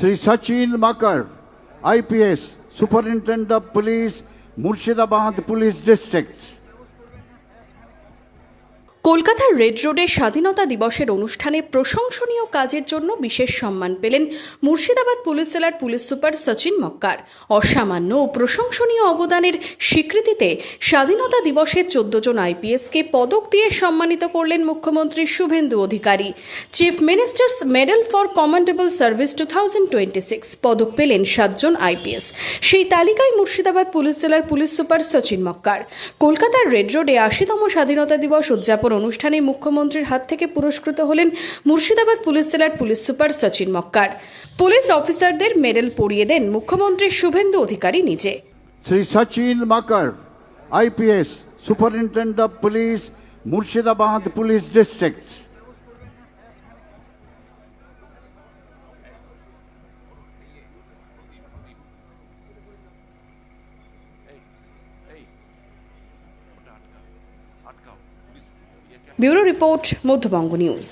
Sri Sachin Makar, IPS, Superintendent of Police, Murshidabad Police District. কলকাতার red রোডে স্বাধীনতা দিবসের অনুষ্ঠানে প্রশংসনীয় কাজের জন্য বিশেষ সম্মান পেলেন মুর্শিদাবাদ পুলিশ জেলার পুলিশ সুপার সচিন মক্কার। অসামান্য ও প্রশংসনীয় অবদানের স্বীকৃতিতে স্বাধীনতা দিবসে 14 জন আইপিএসকে পদক দিয়ে সম্মানিত করলেন মুখ্যমন্ত্রী Suvendu Adhikari. Chief minister's medal for commendable service 2026 পদক পেলেন 7 জন আইপিএস। সেই তালিকায় মুর্শিদাবাদ পুলিশ জেলার পুলিশ সুপার সচিন মক্কার। কলকাতার রেড রোডে 80তম স্বাধীনতা দিবস উদযাপন অনুষ্ঠানে মুখ্যমন্ত্রীর হাত থেকে পুরস্কৃত হলেন মুর্শিদাবাদ পুলিশ জেলার পুলিশ সুপার সচিন মক্কার। পুলিশ অফিসারদের মেডেল পরিয়ে দেন মুখ্যমন্ত্রী শুভেন্দু অধিকারী নিজে। Sri Sachin Makar, IPS, Superintendent of Police, Murshidabad Police District. Bureau report, Madhyabanga news.